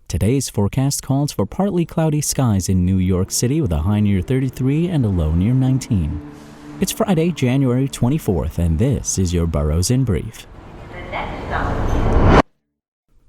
Today's forecast calls for partly cloudy skies in New York City with a high near 33 and a low near 19. It's Friday, January 24th, and this is your Boroughs in Brief.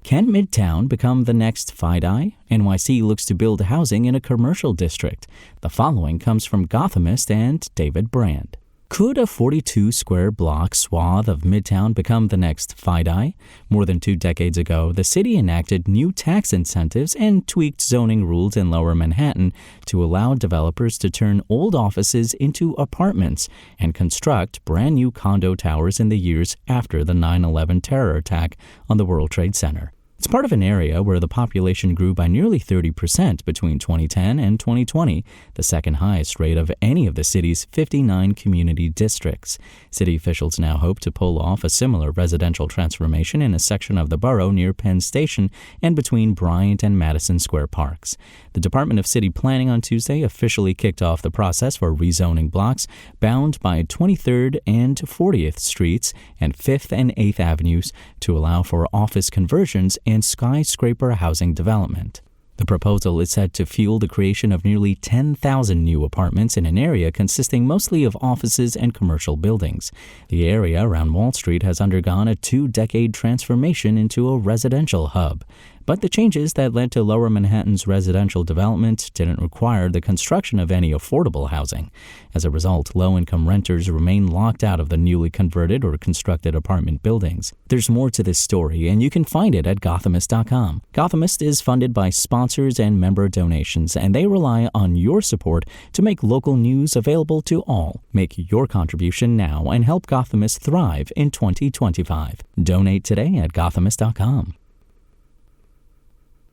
Can Midtown become the next FiDi? NYC looks to build housing in a commercial district. The following comes from Gothamist and David Brand. Could a 42-square block swath of Midtown become the next FiDi? More than 2 decades ago, the city enacted new tax incentives and tweaked zoning rules in Lower Manhattan to allow developers to turn old offices into apartments and construct brand-new condo towers in the years after the 9/11 terror attack on the World Trade Center. It's part of an area where the population grew by nearly 30% between 2010 and 2020, the second highest rate of any of the city's 59 community districts. City officials now hope to pull off a similar residential transformation in a section of the borough near Penn Station and between Bryant and Madison Square Parks. The Department of City Planning on Tuesday officially kicked off the process for rezoning blocks bound by 23rd and 40th Streets and 5th and 8th Avenues to allow for office conversions and skyscraper housing development. The proposal is set to fuel the creation of nearly 10,000 new apartments in an area consisting mostly of offices and commercial buildings. The area around Wall Street has undergone a 2-decade transformation into a residential hub. But the changes that led to Lower Manhattan's residential development didn't require the construction of any affordable housing. As a result, low-income renters remain locked out of the newly converted or constructed apartment buildings. There's more to this story, and you can find it at Gothamist.com. Gothamist is funded by sponsors and member donations, and they rely on your support to make local news available to all. Make your contribution now and help Gothamist thrive in 2025. Donate today at Gothamist.com.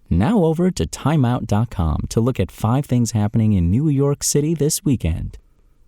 Now over to timeout.com to look at 5 things happening in New York City this weekend.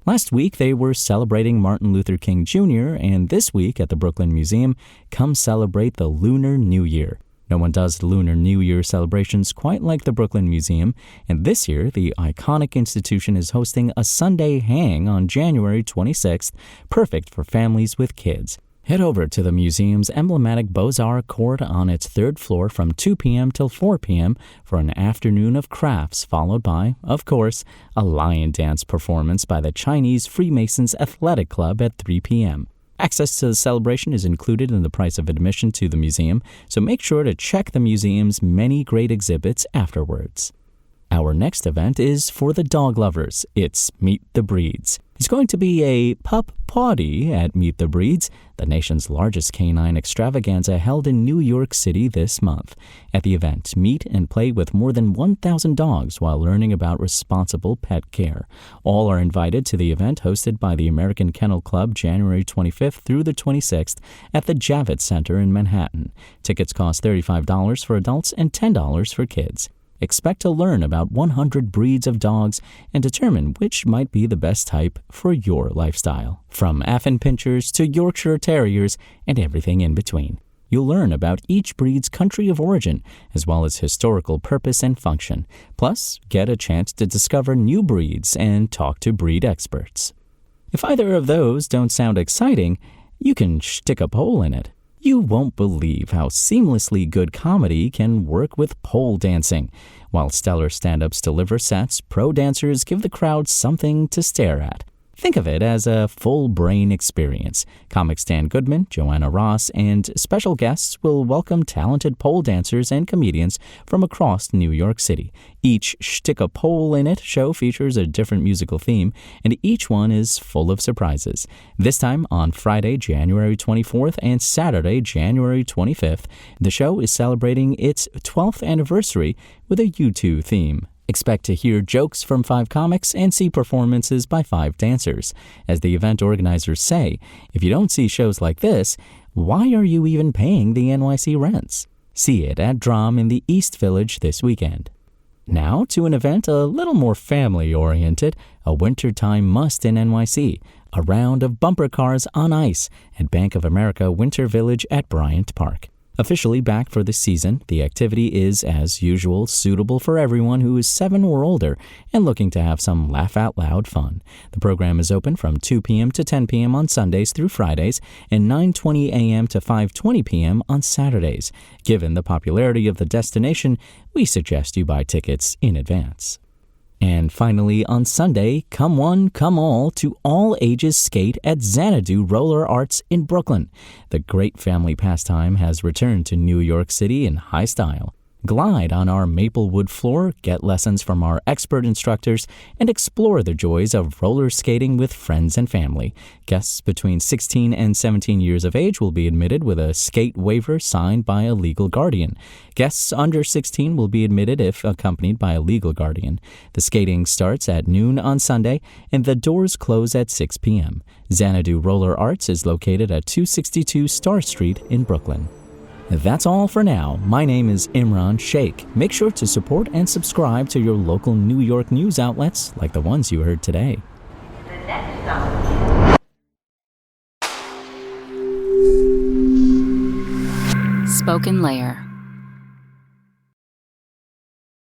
Last week, they were celebrating Martin Luther King Jr., and this week at the Brooklyn Museum, come celebrate the Lunar New Year. No one does Lunar New Year celebrations quite like the Brooklyn Museum, and this year, the iconic institution is hosting a Sunday hang on January 26th, perfect for families with kids. Head over to the museum's emblematic Beaux-Arts court on its 3rd floor from 2 p.m. till 4 p.m. for an afternoon of crafts, followed by, of course, a lion dance performance by the Chinese Freemasons Athletic Club at 3 p.m. Access to the celebration is included in the price of admission to the museum, so make sure to check the museum's many great exhibits afterwards. Our next event is for the dog lovers. It's Meet the Breeds. It's going to be a pup party at Meet the Breeds, the nation's largest canine extravaganza held in New York City this month. At the event, meet and play with more than 1,000 dogs while learning about responsible pet care. All are invited to the event hosted by the American Kennel Club January 25th through the 26th at the Javits Center in Manhattan. Tickets cost $35 for adults and $10 for kids. Expect to learn about 100 breeds of dogs and determine which might be the best type for your lifestyle. From Affin Pinschers to Yorkshire Terriers and everything in between. You'll learn about each breed's country of origin, as well as historical purpose and function. Plus, get a chance to discover new breeds and talk to breed experts. If either of those don't sound exciting, you can stick a pole in it. You won't believe how seamlessly good comedy can work with pole dancing. While stellar stand-ups deliver sets, pro dancers give the crowd something to stare at. Think of it as a full-brain experience. Comics Dan Goodman, Joanna Ross, and special guests will welcome talented pole dancers and comedians from across New York City. Each Stick a Pole in It show features a different musical theme, and each one is full of surprises. This time on Friday, January 24th and Saturday, January 25th, the show is celebrating its 12th anniversary with a U2 theme. Expect to hear jokes from 5 comics and see performances by 5 dancers. As the event organizers say, if you don't see shows like this, why are you even paying the NYC rents? See it at Drum in the East Village this weekend. Now to an event a little more family-oriented, a wintertime must in NYC, a round of bumper cars on ice at Bank of America Winter Village at Bryant Park. Officially back for the season, the activity is, as usual, suitable for everyone who is 7 or older and looking to have some laugh-out-loud fun. The program is open from 2 p.m. to 10 p.m. on Sundays through Fridays and 9:20 a.m. to 5:20 p.m. on Saturdays. Given the popularity of the destination, we suggest you buy tickets in advance. And finally, on Sunday, come one, come all ages skate at Xanadu Roller Arts in Brooklyn. The great family pastime has returned to New York City in high style. Glide on our Maplewood floor, get lessons from our expert instructors, and explore the joys of roller skating with friends and family. Guests between 16 and 17 years of age will be admitted with a skate waiver signed by a legal guardian. Guests under 16 will be admitted if accompanied by a legal guardian. The skating starts at noon on Sunday, and the doors close at 6 p.m. Xanadu Roller Arts is located at 262 Star Street in Brooklyn. That's all for now. My name is Imran Sheikh. Make sure to support and subscribe to your local New York news outlets like the ones you heard today. The next song. Spoken Layer.